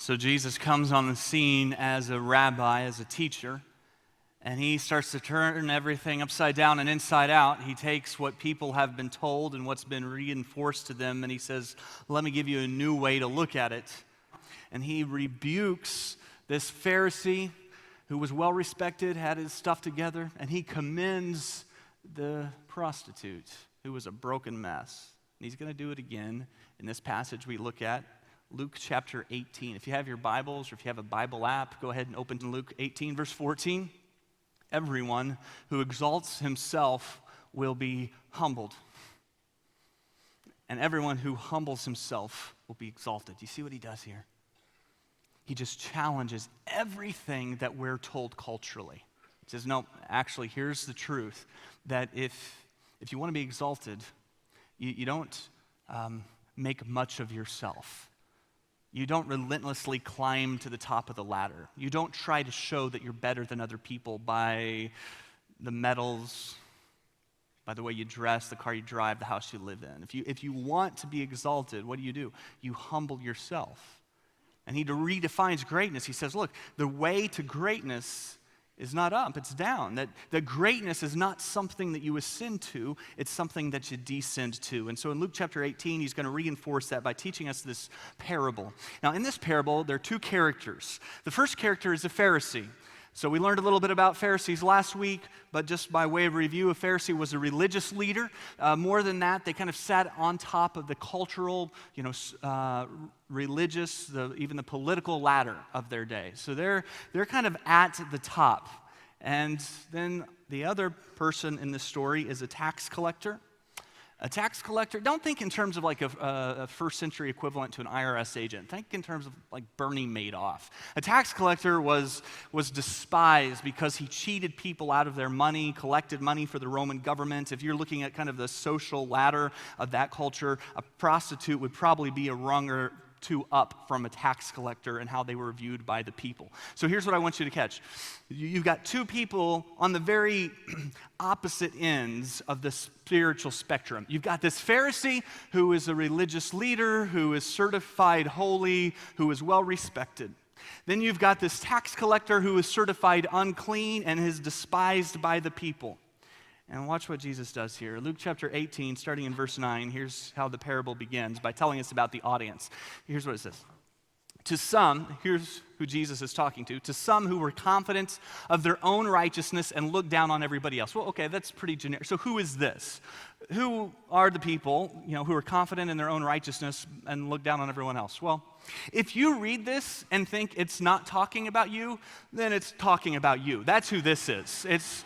So Jesus comes on the scene as a rabbi, as a teacher, and he starts to turn everything upside down and inside out. He takes what people have been told and what's been reinforced to them, and he says, let me give you a new way to look at it. And he rebukes this Pharisee who was well respected, had his stuff together, and he commends the prostitute who was a broken mess. And he's going to do it again in this passage we look at. Luke chapter 18. If you have your Bibles or if you have a Bible app, go ahead and open to Luke 18, verse 14. Everyone who exalts himself will be humbled, and everyone who humbles himself will be exalted. You see what he does here? He just challenges everything that we're told culturally. He says, no, actually, here's the truth, that if you want to be exalted, you don't make much of yourself. You don't relentlessly climb to the top of the ladder. You don't try to show that you're better than other people by the medals, by the way you dress, the car you drive, the house you live in. If you want to be exalted, what do? You humble yourself. And he redefines greatness. He says, look, the way to greatness is not up, it's down. That greatness is not something that you ascend to, it's something that you descend to. And so in Luke chapter 18, he's going to reinforce that by teaching us this parable. Now in this parable, there are two characters. The first character is a Pharisee. So we learned a little bit about Pharisees last week, but just by way of review, a Pharisee was a religious leader. More than that, they kind of sat on top of the cultural, religious, even the political ladder of their day. So they're kind of at the top. And then the other person in this story is a tax collector. A tax collector, don't think in terms of like a first century equivalent to an IRS agent. Think in terms of like Bernie Madoff. A tax collector was despised because he cheated people out of their money, collected money for the Roman government. If you're looking at kind of the social ladder of that culture, a prostitute would probably be a rung or two up from a tax collector and how they were viewed by the people. So here's what I want you to catch. You've got two people on the very opposite ends of the spiritual spectrum. You've got this Pharisee who is a religious leader, who is certified holy, who is well respected. Then you've got this tax collector who is certified unclean and is despised by the people. And watch what Jesus does here. Luke chapter 18, starting in verse 9, here's how the parable begins by telling us about the audience. Here's what it says. To some, here's who Jesus is talking to some who were confident of their own righteousness and looked down on everybody else. Well, okay, that's pretty generic. So who is this? Who are the people, who are confident in their own righteousness and look down on everyone else? Well, if you read this and think it's not talking about you, then it's talking about you. That's who this is. It's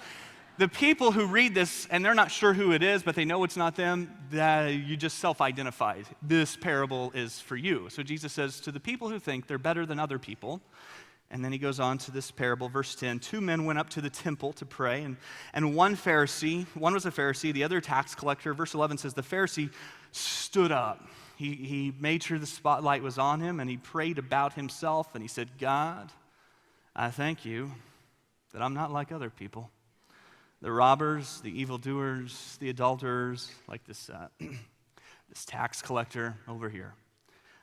the people who read this, and they're not sure who it is, but they know it's not them, that you just self-identified. This parable is for you. So Jesus says, to the people who think they're better than other people, and then he goes on to this parable, verse 10, 2 men went up to the temple to pray, and one was a Pharisee, the other a tax collector. Verse 11 says, the Pharisee stood up. He made sure the spotlight was on him, and he prayed about himself, and he said, God, I thank you that I'm not like other people. The robbers, the evildoers, the adulterers, like this tax collector over here.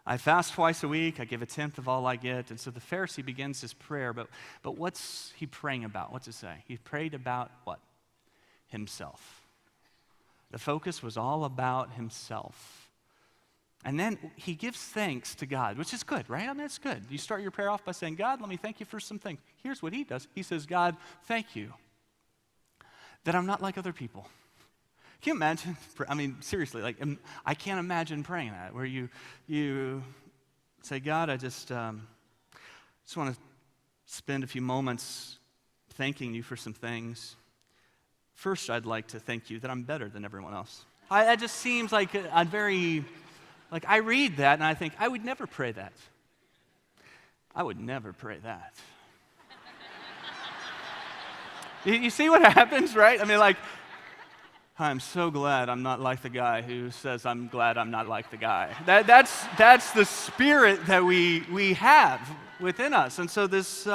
I fast twice a week. I give a tenth of all I get. And so the Pharisee begins his prayer. But what's he praying about? What's it say? He prayed about what? Himself. The focus was all about himself. And then he gives thanks to God, which is good, right? I mean, that's good. You start your prayer off by saying, God, let me thank you for some things. Here's what he does. He says, God, thank you that I'm not like other people. Can you imagine? I mean, seriously, I can't imagine praying that, where you say, God, I just want to spend a few moments thanking you for some things. First, I'd like to thank you that I'm better than everyone else. It just seems like I read that and I think, I would never pray that. I would never pray that. You see what happens, right? I mean, like, I'm so glad I'm not like the guy who says I'm glad I'm not like the guy. That's the spirit that we have within us. And so this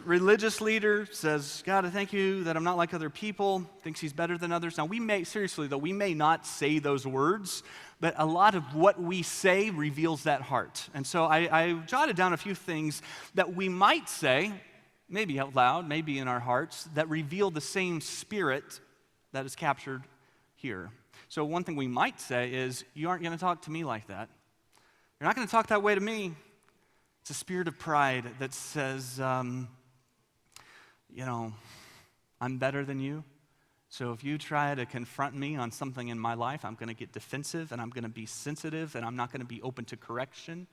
religious leader says, God, I thank you that I'm not like other people, thinks he's better than others. Now, we may not say those words, but a lot of what we say reveals that heart. And so I jotted down a few things that we might say, maybe out loud, maybe in our hearts, that reveal the same spirit that is captured here. So one thing we might say is, you aren't going to talk to me like that. You're not going to talk that way to me. It's a spirit of pride that says, I'm better than you. So if you try to confront me on something in my life, I'm going to get defensive and I'm going to be sensitive and I'm not going to be open to correction.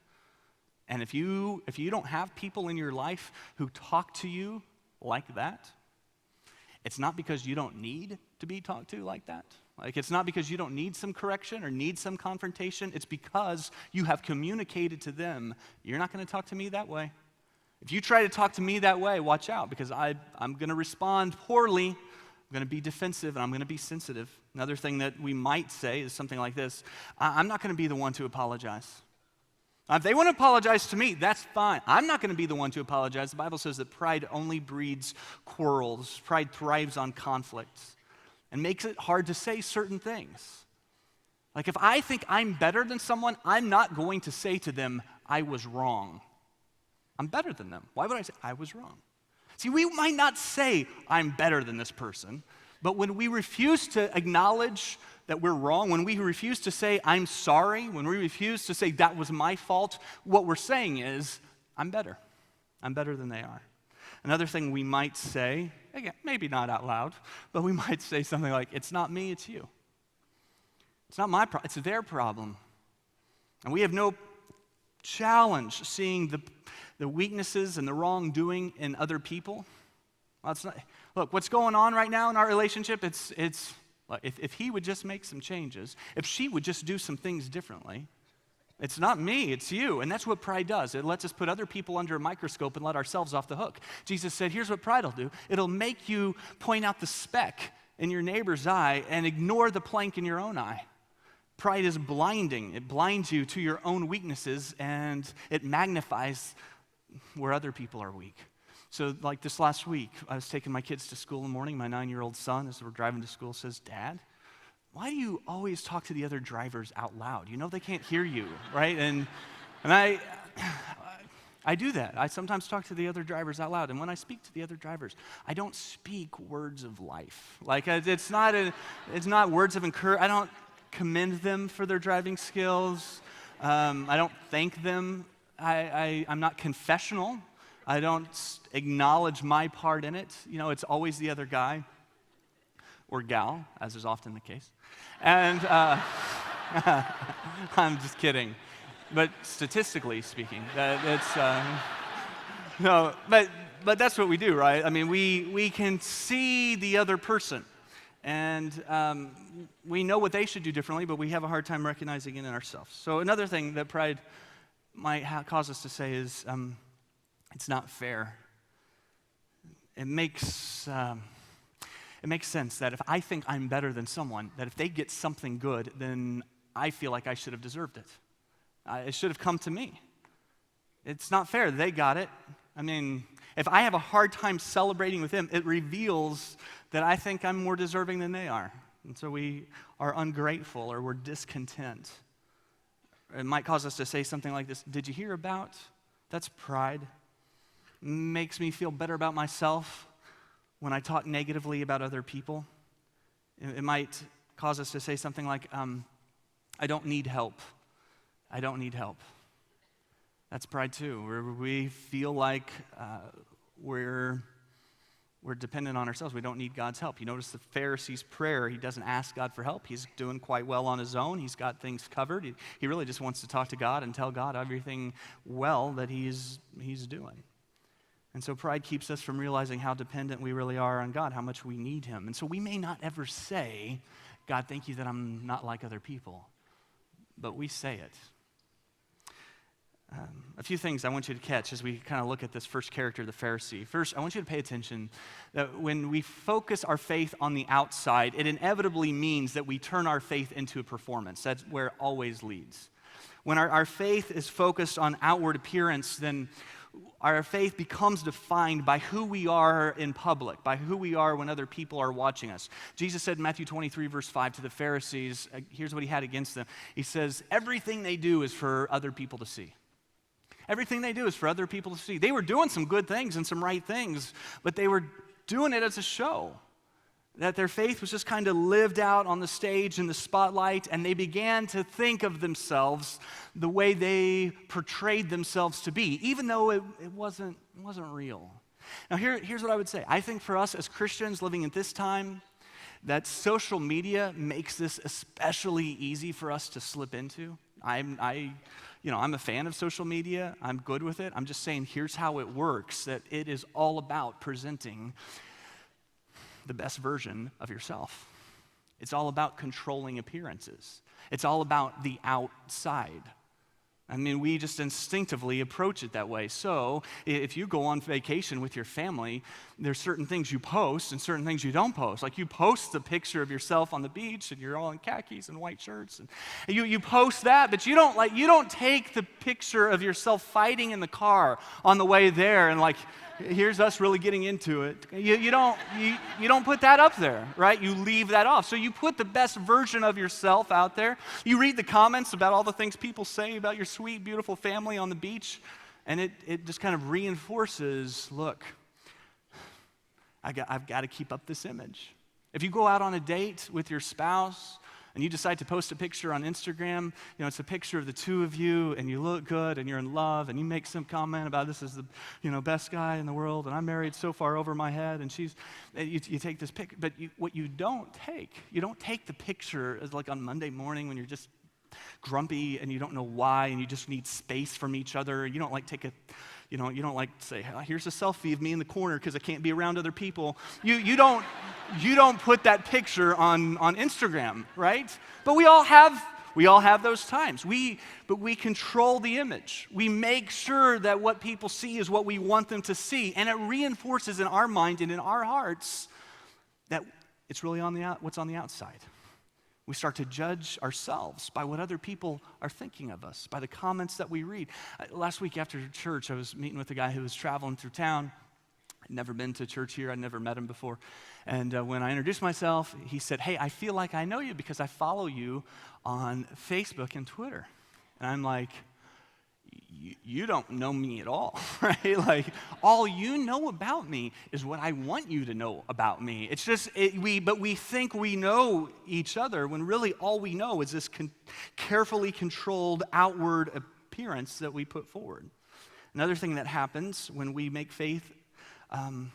And if you don't have people in your life who talk to you like that, it's not because you don't need to be talked to like that. Like, it's not because you don't need some correction or need some confrontation. It's because you have communicated to them, you're not going to talk to me that way. If you try to talk to me that way, watch out, because I'm going to respond poorly. I'm going to be defensive, and I'm going to be sensitive. Another thing that we might say is something like this: I'm not going to be the one to apologize. If they want to apologize to me, that's fine. I'm not going to be the one to apologize. The Bible says that pride only breeds quarrels. Pride thrives on conflict and makes it hard to say certain things. Like, if I think I'm better than someone, I'm not going to say to them, I was wrong. I'm better than them. Why would I say I was wrong? See, we might not say I'm better than this person, but when we refuse to acknowledge that we're wrong, when we refuse to say I'm sorry, when we refuse to say that was my fault, what we're saying is I'm better. I'm better than they are. Another thing we might say, again, maybe not out loud, but we might say something like, it's not me, it's you. It's not my problem, it's their problem. And we have no challenge seeing the weaknesses and the wrongdoing in other people. Well, it's not, look, what's going on right now in our relationship, if he would just make some changes, if she would just do some things differently, it's not me, it's you. And that's what pride does. It lets us put other people under a microscope and let ourselves off the hook. Jesus said, here's what pride will do. It'll make you point out the speck in your neighbor's eye and ignore the plank in your own eye. Pride is blinding. It blinds you to your own weaknesses, and it magnifies where other people are weak. So like this last week, I was taking my kids to school in the morning. My 9-year-old son, as we're driving to school, says, Dad, why do you always talk to the other drivers out loud? You know they can't hear you, right? And I do that. I sometimes talk to the other drivers out loud. And when I speak to the other drivers, I don't speak words of life. Like, it's not words of encouragement. I don't commend them for their driving skills. I don't thank them. I'm not confessional. I don't acknowledge my part in it. You know, it's always the other guy or gal, as is often the case. And I'm just kidding. But statistically speaking, no, but that's what we do, right? I mean, we can see the other person, and we know what they should do differently, but we have a hard time recognizing it in ourselves. So another thing that pride might cause us to say is, it's not fair. It makes sense that if I think I'm better than someone, that if they get something good, then I feel like I should have deserved it. It should have come to me. It's not fair. They got it. I mean, if I have a hard time celebrating with them, it reveals that I think I'm more deserving than they are. And so we are ungrateful or we're discontent. It might cause us to say something like this: did you hear about? That's pride. Makes me feel better about myself when I talk negatively about other people. It might cause us to say something like, I don't need help. I don't need help. That's pride too, where we feel like we're we're dependent on ourselves. We don't need God's help. You notice the Pharisee's prayer. He doesn't ask God for help. He's doing quite well on his own. He's got things covered. He really just wants to talk to God and tell God everything well that he's doing. And so pride keeps us from realizing how dependent we really are on God, how much we need him. And so we may not ever say, God, thank you that I'm not like other people. But we say it. A few things I want you to catch as we kind of look at this first character, the Pharisee. First, I want you to pay attention that when we focus our faith on the outside, it inevitably means that we turn our faith into a performance. That's where it always leads. When our faith is focused on outward appearance, then our faith becomes defined by who we are in public, by who we are when other people are watching us. Jesus said in Matthew 23, verse 5 to the Pharisees, here's what he had against them. He says, everything they do is for other people to see. Everything they do is for other people to see. They were doing some good things and some right things, but they were doing it as a show. That their faith was just kind of lived out on the stage in the spotlight, and they began to think of themselves the way they portrayed themselves to be, even though it wasn't real. Now here's what I would say. I think for us as Christians living at this time, that social media makes this especially easy for us to slip into. I'm a fan of social media. I'm good with it. I'm just saying here's how it works, that it is all about presenting the best version of yourself. It's all about controlling appearances. It's all about the outside. I mean, we just instinctively approach it that way. So if you go on vacation with your family, there's certain things you post and certain things you don't post. Like you post the picture of yourself on the beach and you're all in khakis and white shirts, and you post that, but you don't take the picture of yourself fighting in the car on the way there and like, here's us really getting into it. You don't put that up there, right? You leave that off. So you put the best version of yourself out there. You read the comments about all the things people say about your sweet, beautiful family on the beach, and it just kind of reinforces, look, I've got to keep up this image. If you go out on a date with your spouse, and you decide to post a picture on Instagram, it's a picture of the two of you, and you look good, and you're in love, and you make some comment about this is the best guy in the world, and I'm married so far over my head, and you take this picture, but what you don't take the picture as like on Monday morning when you're just grumpy and you don't know why, and you just need space from each other. You don't like you don't like say, oh, here's a selfie of me in the corner because I can't be around other people. You don't put that picture on Instagram, right? But we all have those times. But we control the image. We make sure that what people see is what we want them to see, and it reinforces in our mind and in our hearts that it's really what's on the outside. We start to judge ourselves by what other people are thinking of us, by the comments that we read. Last week after church, I was meeting with a guy who was traveling through town. I'd never been to church here. I'd never met him before. And when I introduced myself, he said, hey, I feel like I know you because I follow you on Facebook and Twitter. And I'm like, you don't know me at all, right? Like, all you know about me is what I want you to know about me. It's just, but we think we know each other when really all we know is this carefully controlled outward appearance that we put forward. Another thing that happens when we make faith, when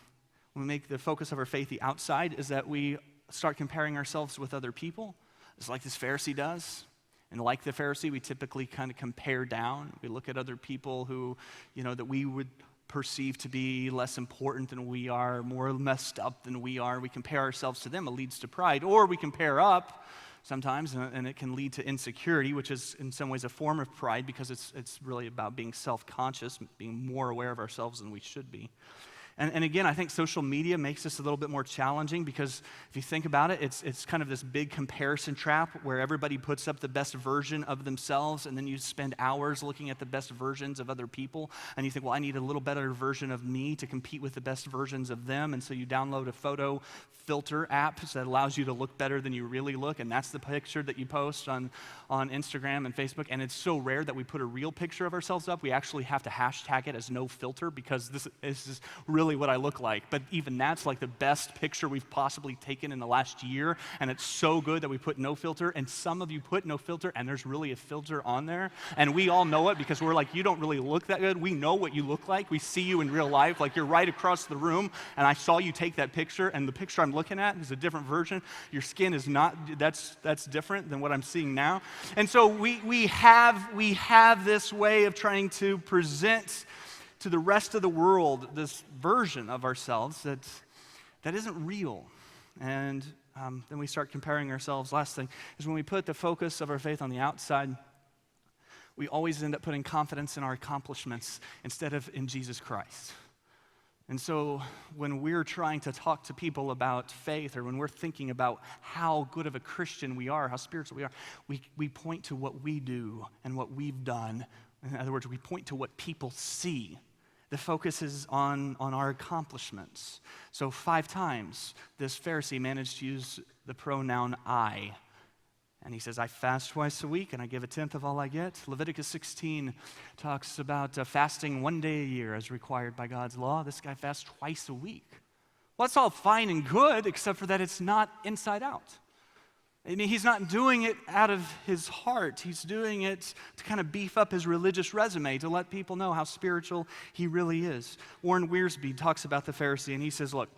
we make the focus of our faith the outside, is that we start comparing ourselves with other people. It's like this Pharisee does. And like the Pharisee, we typically kind of compare down. We look at other people who, that we would perceive to be less important than we are, more messed up than we are. We compare ourselves to them. It leads to pride. Or we compare up sometimes, and it can lead to insecurity, which is in some ways a form of pride because it's really about being self-conscious, being more aware of ourselves than we should be. And again, I think social media makes this a little bit more challenging because if you think about it, it's kind of this big comparison trap where everybody puts up the best version of themselves, and then you spend hours looking at the best versions of other people, and you think, well, I need a little better version of me to compete with the best versions of them, and so you download a photo filter app that allows you to look better than you really look, and that's the picture that you post on Instagram and Facebook, and it's so rare that we put a real picture of ourselves up. We actually have to hashtag it as no filter because this is really really what I look like, but even that's like the best picture we've possibly taken in the last year, and it's so good that we put no filter, and some of you put no filter, and there's really a filter on there, and we all know it because we're like, you don't really look that good. We know what you look like. We see you in real life, like you're right across the room, and I saw you take that picture, and the picture I'm looking at is a different version. Your skin is not, that's different than what I'm seeing now. And so we have this way of trying to present to the rest of the world this version of ourselves that isn't real. And then we start comparing ourselves. Last thing is when we put the focus of our faith on the outside, we always end up putting confidence in our accomplishments instead of in Jesus Christ. And so when we're trying to talk to people about faith, or when we're thinking about how good of a Christian we are, how spiritual we are, we point to what we do and what we've done. In other words, we point to what people see. The focus is on our accomplishments. So 5 times, this Pharisee managed to use the pronoun I. And he says, I fast twice a week, and I give a tenth of all I get. Leviticus 16 talks about fasting 1 day a year as required by God's law. This guy fasts twice a week. Well, that's all fine and good, except for that it's not inside out. I mean, he's not doing it out of his heart. He's doing it to kind of beef up his religious resume, to let people know how spiritual he really is. Warren Wiersbe talks about the Pharisee, and he says, look,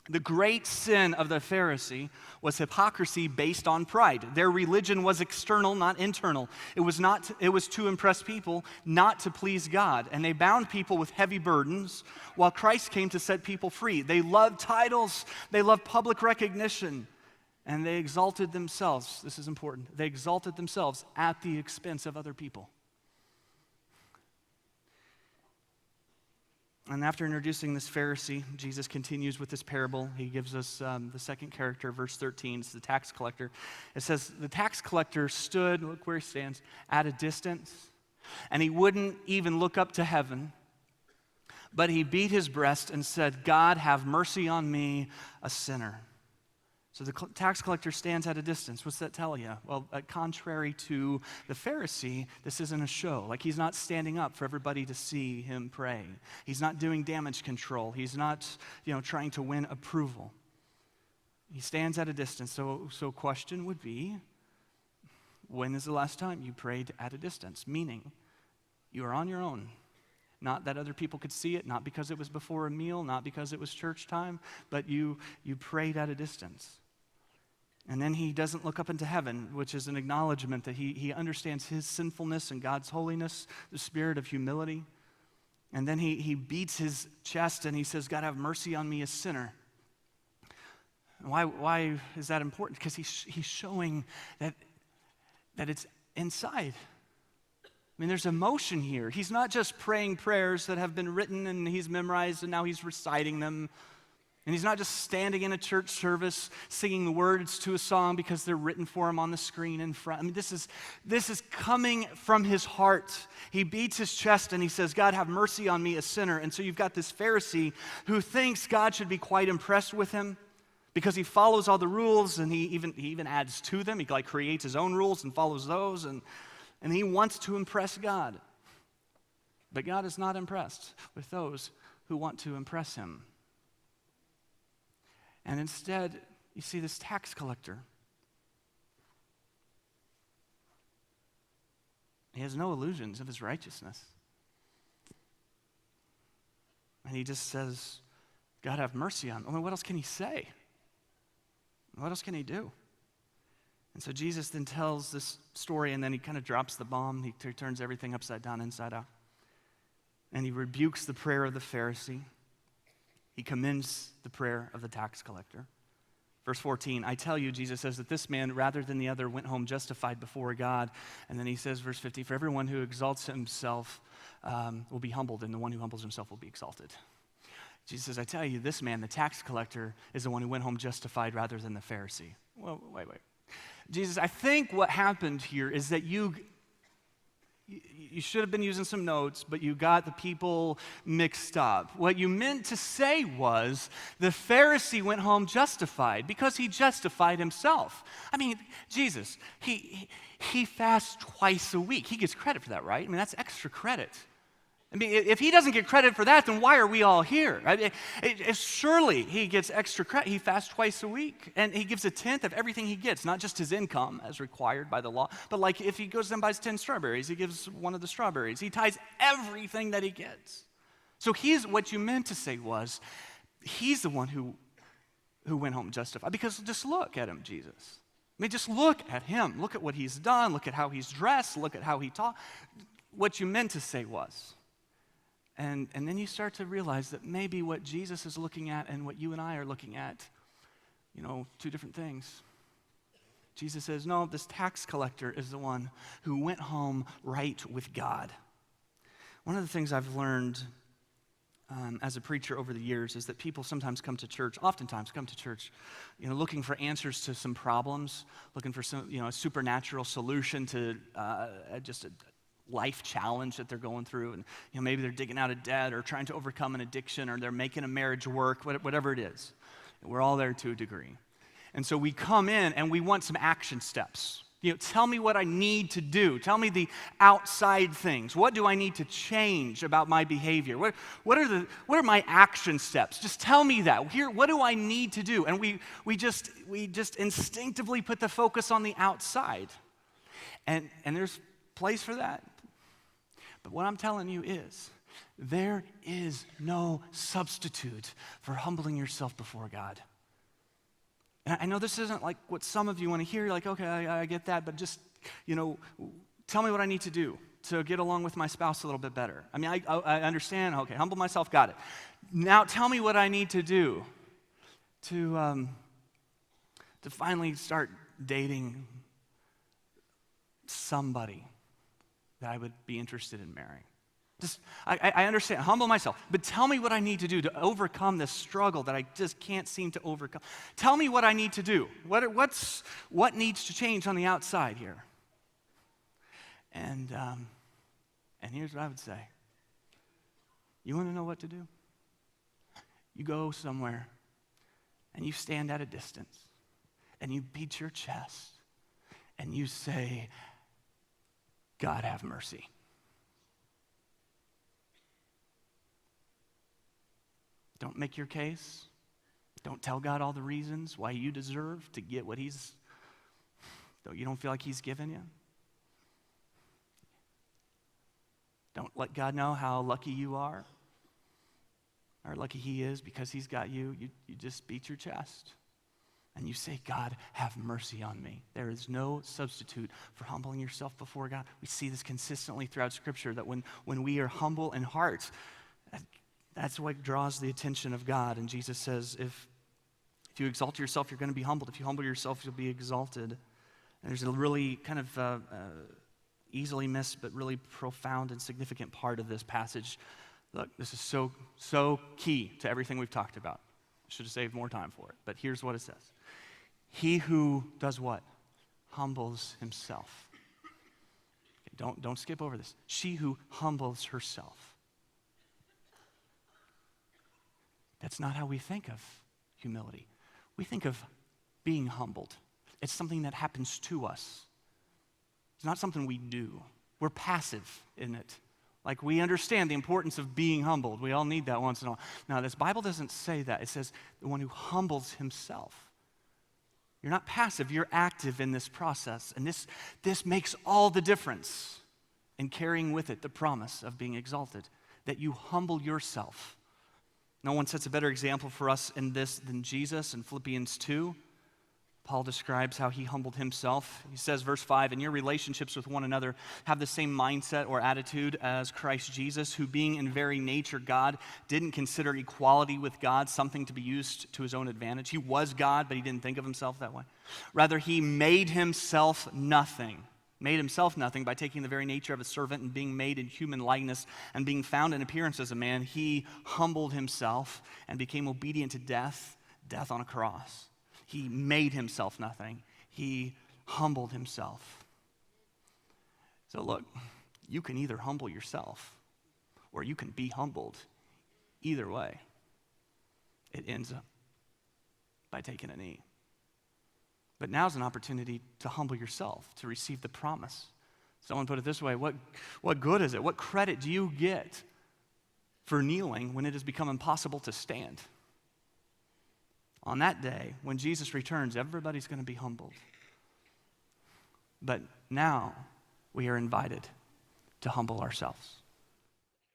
the great sin of the Pharisee was hypocrisy based on pride. Their religion was external, not internal. It was to impress people, not to please God. And they bound people with heavy burdens, while Christ came to set people free. They loved titles, they loved public recognition, and they exalted themselves. This is important. They exalted themselves at the expense of other people. And after introducing this Pharisee, Jesus continues with this parable. He gives us the second character, verse 13. It's the tax collector. It says, the tax collector stood, look where he stands, at a distance, and he wouldn't even look up to heaven, but he beat his breast and said, God, have mercy on me, a sinner. So the tax collector stands at a distance. What's that tell you? Well, contrary to the Pharisee, this isn't a show. Like, he's not standing up for everybody to see him pray. He's not doing damage control. He's not, trying to win approval. He stands at a distance. So question would be, when is the last time you prayed at a distance? Meaning, you are on your own. Not that other people could see it, not because it was before a meal, not because it was church time, but you prayed at a distance. And then he doesn't look up into heaven, which is an acknowledgement that he understands his sinfulness and God's holiness, the spirit of humility. And then he beats his chest and he says, God, have mercy on me, a sinner. Why is that important? Because he's showing that it's inside. I mean, there's emotion here. He's not just praying prayers that have been written and he's memorized and now he's reciting them. And he's not just standing in a church service singing the words to a song because they're written for him on the screen in front. I mean, this is coming from his heart. He beats his chest and he says, God, have mercy on me, a sinner. And so you've got this Pharisee who thinks God should be quite impressed with him because he follows all the rules, and he even adds to them. He creates his own rules and follows those, and he wants to impress God. But God is not impressed with those who want to impress him. And instead, you see this tax collector. He has no illusions of his righteousness. And he just says, God, have mercy on me. I mean, what else can he say? What else can he do? And so Jesus then tells this story, and then he kind of drops the bomb. He turns everything upside down, inside out. And he rebukes the prayer of the Pharisee. He commends the prayer of the tax collector. Verse 14, I tell you, Jesus says, that this man, rather than the other, went home justified before God. And then he says, verse 50, for everyone who exalts himself will be humbled, and the one who humbles himself will be exalted. Jesus says, I tell you, this man, the tax collector, is the one who went home justified rather than the Pharisee. Well, wait. Jesus, I think what happened here is that you should have been using some notes, but you got the people mixed up. What you meant to say was the Pharisee went home justified because he justified himself. I mean, Jesus, he fasts twice a week. He gets credit for that, right? I mean, that's extra credit. I mean, if he doesn't get credit for that, then why are we all here? Surely he gets extra credit. He fasts twice a week, and he gives a tenth of everything he gets, not just his income as required by the law, but like if he goes and buys 10 strawberries, he gives one of the strawberries. He tithes everything that he gets. So what you meant to say was, he's the one who went home justified. Because just look at him, Jesus. I mean, just look at him. Look at what he's done. Look at how he's dressed. Look at how he talked. What you meant to say was. And then you start to realize that maybe what Jesus is looking at and what you and I are looking at, two different things. Jesus says, no, this tax collector is the one who went home right with God. One of the things I've learned as a preacher over the years is that people oftentimes come to church, looking for answers to some problems, looking for some, a supernatural solution to just a life challenge that they're going through, and maybe they're digging out of debt or trying to overcome an addiction or they're making a marriage work, whatever it is. We're all there to a degree. And so we come in and we want some action steps. Tell me what I need to do. Tell me the outside things. What do I need to change about my behavior? What are my action steps? Just tell me that. Here, what do I need to do? And we just instinctively put the focus on the outside. And there's place for that. But what I'm telling you is, there is no substitute for humbling yourself before God. And I know this isn't like what some of you want to hear. You're like, okay, I get that, but just, tell me what I need to do to get along with my spouse a little bit better. I mean, I understand. Okay, humble myself, got it. Now tell me what I need to do to finally start dating somebody that I would be interested in marrying. I understand, humble myself, but tell me what I need to do to overcome this struggle that I just can't seem to overcome. Tell me what I need to do. What needs to change on the outside here? And here's what I would say. You want to know what to do? You go somewhere and you stand at a distance and you beat your chest and you say, God have mercy. Don't make your case. Don't tell God all the reasons why you deserve to get what you don't feel like he's given you. Don't let God know how lucky you are or lucky he is because he's got you. You just beat your chest and you say, God, have mercy on me. There is no substitute for humbling yourself before God. We see this consistently throughout Scripture, that when we are humble in heart, that's what draws the attention of God. And Jesus says, if you exalt yourself, you're going to be humbled. If you humble yourself, you'll be exalted. And there's a really kind of easily missed but really profound and significant part of this passage. Look, this is so key to everything we've talked about. I should have saved more time for it. But here's what it says. He who does what? Humbles himself. Okay, don't skip over this. She who humbles herself. That's not how we think of humility. We think of being humbled. It's something that happens to us. It's not something we do. We're passive in it. Like, we understand the importance of being humbled. We all need that once in a while. Now, this Bible doesn't say that. It says the one who humbles himself. You're not passive. You're active in this process. And this makes all the difference in carrying with it the promise of being exalted, that you humble yourself. No one sets a better example for us in this than Jesus. In Philippians 2, Paul describes how he humbled himself. He says, verse 5, in your relationships with one another, have the same mindset or attitude as Christ Jesus, who being in very nature God, didn't consider equality with God something to be used to his own advantage. He was God, but he didn't think of himself that way. Rather, he made himself nothing by taking the very nature of a servant and being made in human likeness and being found in appearance as a man. He humbled himself and became obedient to death on a cross. He made himself nothing. He humbled himself. So look, you can either humble yourself or you can be humbled. Either way, it ends up by taking a knee. But now's an opportunity to humble yourself, to receive the promise. Someone put it this way, what good is it? What credit do you get for kneeling when it has become impossible to stand. On that day, when Jesus returns, everybody's going to be humbled. But now we are invited to humble ourselves.